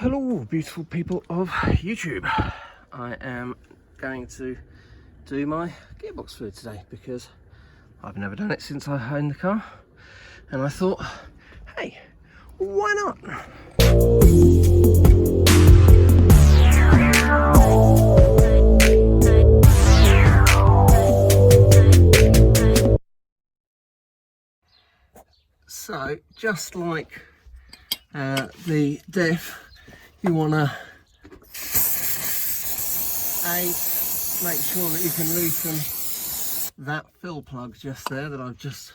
Hello beautiful people of YouTube. I am going to do my gearbox fluid today because I've never done it since I owned the car, and I thought, hey, why not? So just like the DEF, you want to make sure that you can loosen that fill plug just there that I've just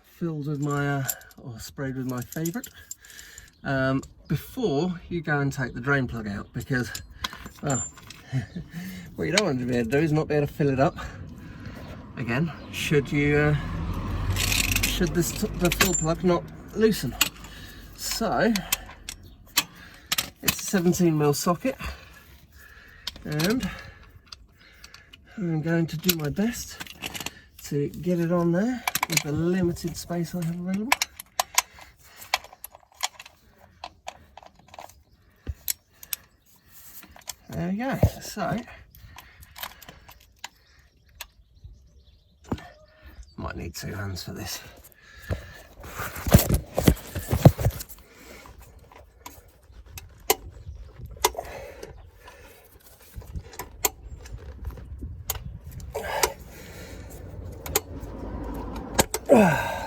filled with my or sprayed with my favourite before you go and take the drain plug out, because well, what you don't want to be able to do is not be able to fill it up again should the fill plug not loosen. So it's a 17mm socket, and I'm going to do my best to get it on there with the limited space I have available. There we go. So might need two hands for this.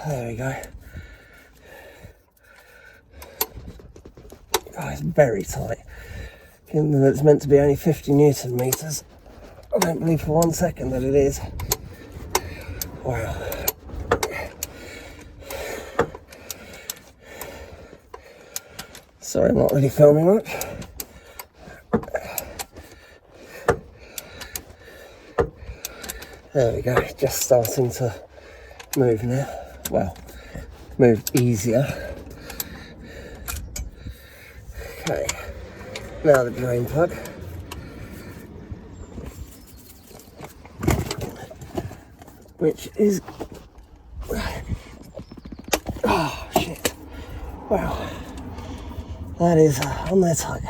There we go. Oh, it's very tight. Given that it's meant to be only 50 Newton meters, I don't believe for 1 second that it is. Wow. Sorry, I'm not really filming much. There we go, just starting to move now. Well, move easier. Okay, now the drain plug. Which is, oh shit, wow, that is on there tight.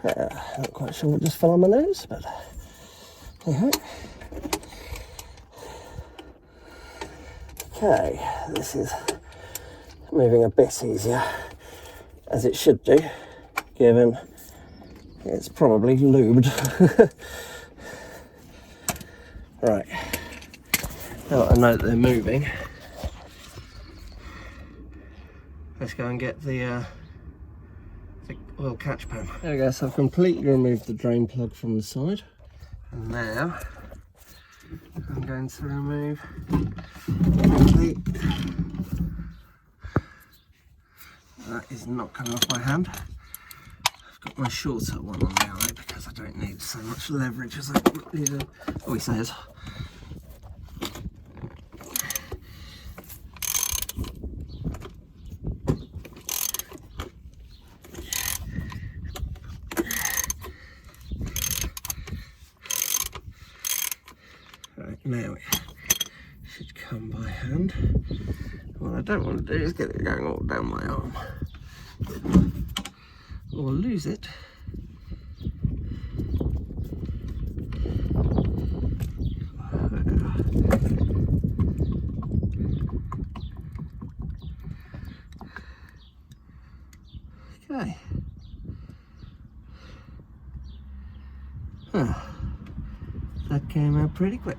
Not quite sure what just fell on my nose, but there. Okay, this is moving a bit easier, as it should do, given it's probably lubed. Right, now that I know that they're moving, let's go and get the oil catch pan. There we go, so I've completely removed the drain plug from the side, and now I'm going to remove that is not coming off my hand. I've got my shorter one on now because I don't need so much leverage as I needed. Oh, he says. Right, now it should come by hand. What I don't want to do is get it going all down my arm or lose it. Okay. That came out pretty quick.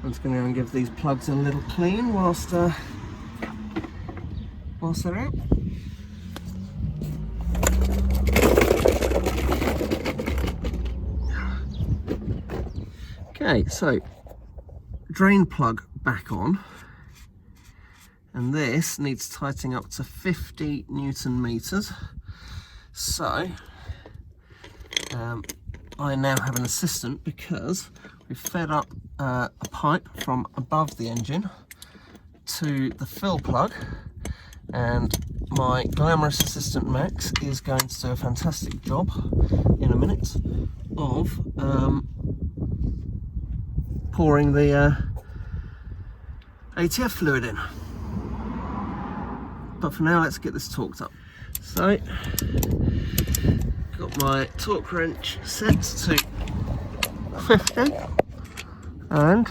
I'm just going to go and give these plugs a little clean whilst they're out. Okay, so drain plug back on, and this needs tightening up to 50 Newton meters. So I now have an assistant because we've fed up a pipe from above the engine to the fill plug, and my glamorous assistant Max is going to do a fantastic job in a minute of pouring the ATF fluid in. but for now let's get this torqued up. So, got my torque wrench set to 50 and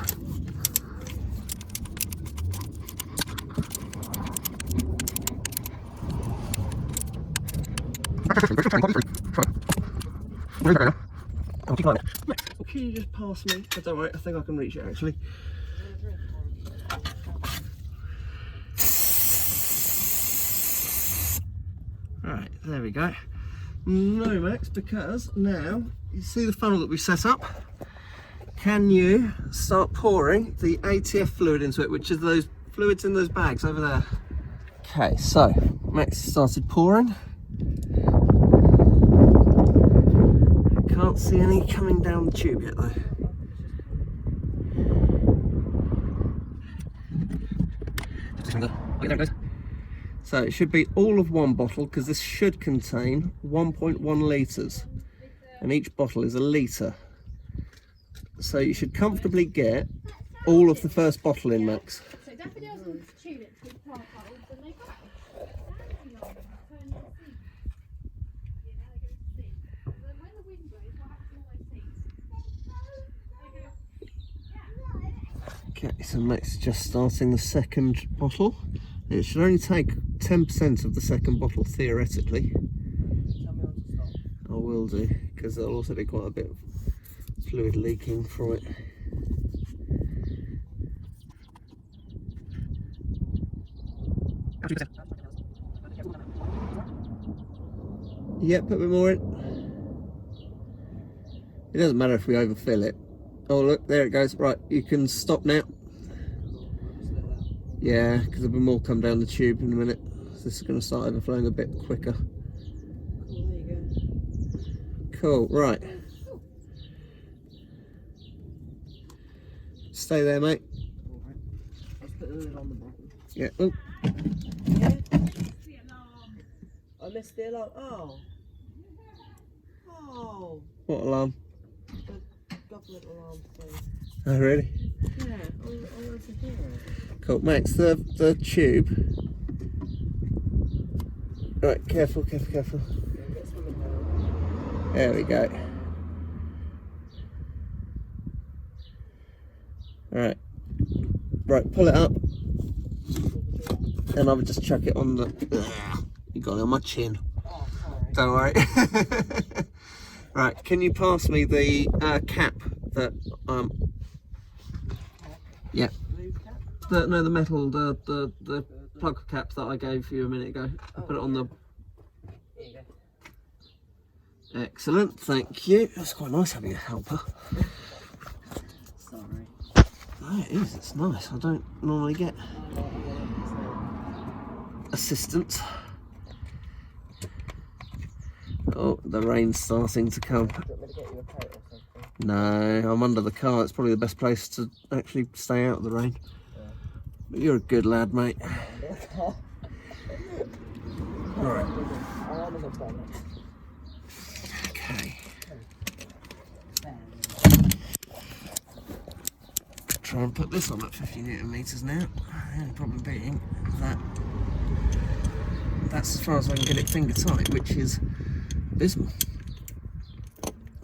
can you just pass me? Oh, don't worry, I think I can reach it actually. Right, there we go. No, Max, because now you see the funnel that we set up. Can you start pouring the ATF fluid into it, which is those fluids in those bags over there? Okay, so Max started pouring. Can't see any coming down the tube yet though. There it goes. So it should be all of one bottle, because this should contain 1.1 litres and each bottle is a litre. So you should comfortably get all of the first bottle in, Max. Okay, so Max is just starting the second bottle. It should only take 10% of the second bottle, theoretically. I will do, because there'll also be quite a bit of fluid leaking from it. Yeah, put a bit more in. It doesn't matter if we overfill it. Oh look, there it goes. Right, you can stop now. Yeah, because there'll be more come down the tube in a minute. So this is going to start overflowing a bit quicker. Cool, right. Stay there, mate. Let's put the lid on the bottom. Yeah. Oh. Yeah. I missed the alarm. Oh. Oh. What alarm? The government alarm thing. Oh, really? Yeah, I wanted to hear it. Cool, Max, the tube. Right, careful. Yeah, get something down. There we go. Alright. Right, pull it up. And I would just chuck it on the... You got it on my chin. Oh, sorry. Don't worry. Right, can you pass me the cap that... Yeah. Blue cap? The metal, the plug cap that I gave you a minute ago. I put it on the... Here you go. Excellent, thank you. That's quite nice having a helper. Sorry. Oh, it is, it's nice. I don't normally get assistance. Oh, the rain's starting to come. Do you want me to get you a coat or something? No, I'm under the car. It's probably the best place to actually stay out of the rain. Yeah. But you're a good lad, mate. Alright. Okay. Try and put this on at 50 Newton meters now. The only problem being that that's as far as I can get it finger tight, which is abysmal.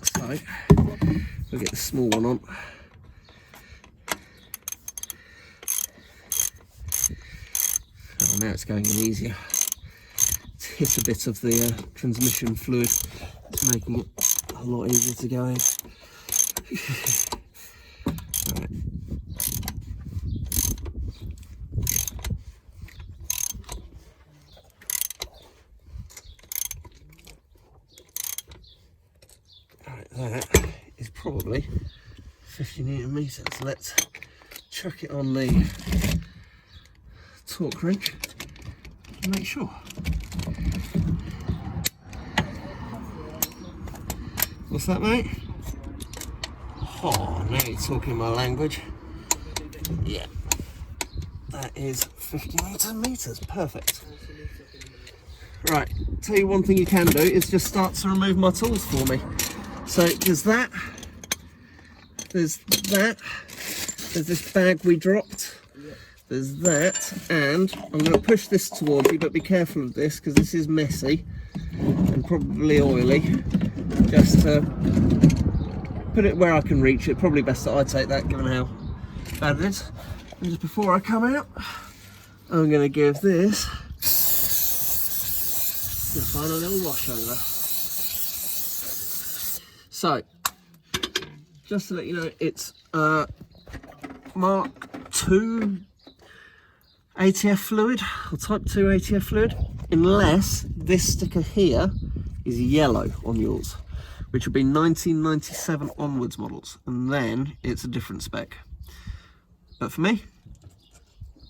So we'll get the small one on. Oh, now it's going in easier. It's hit a bit of the transmission fluid. It's making it a lot easier to go in. Right. Right, that is probably 50 Newton meters. Let's chuck it on the torque wrench to make sure. What's that, mate? Oh, now you're talking my language. Yeah, that is 50 Newton meters. Perfect. Right, tell you one thing you can do is just start to remove my tools for me. So there's that, there's this bag we dropped, there's that, and I'm going to push this towards you, but be careful of this because this is messy and probably oily. Just to put it where I can reach it, probably best that I take that given how bad it is. And just before I come out, I'm going to give this the final little wash over. So, just to let you know, it's Mark II ATF fluid, or Type 2 ATF fluid, unless this sticker here is yellow on yours, which will be 1997 onwards models, and then it's a different spec. But for me,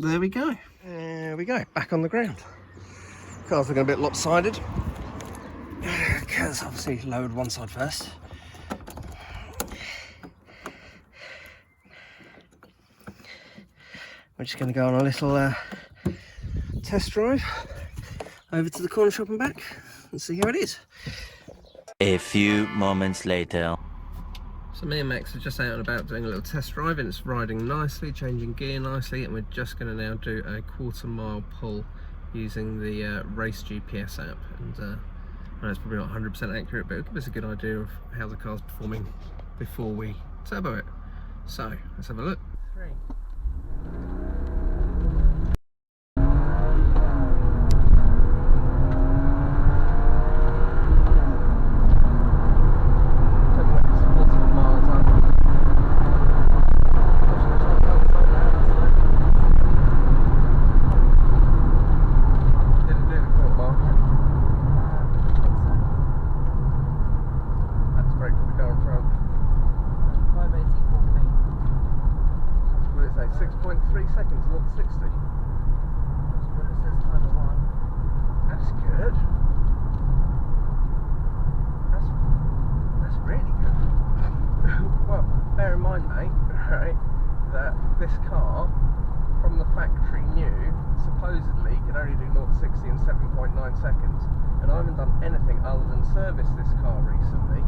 there we go. There we go, back on the ground. Car's looking a bit lopsided, because obviously lowered one side first. We're just going to go on a little test drive over to the corner shop and back and see how it is. A few moments later. So me and Max are just out and about doing a little test drive, and it's riding nicely, changing gear nicely, and we're just going to now do a 1/4 mile pull using the race GPS app. And I know it's probably not 100% accurate, but it'll give us a good idea of how the car's performing before we turbo it. So let's have a look. 3. This car, from the factory new, supposedly can only do 0 to 60 in 7.9 seconds, and I haven't done anything other than service this car recently.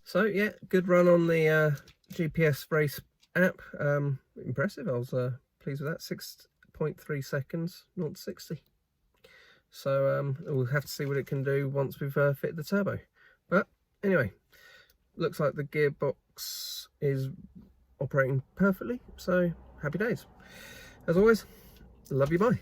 So yeah, good run on the GPS race app. Impressive. I was pleased with that. 6.3 seconds, 0 to 60. So we'll have to see what it can do once we've fitted the turbo. But anyway, looks like the gearbox is operating perfectly, so happy days. As always, love you, bye.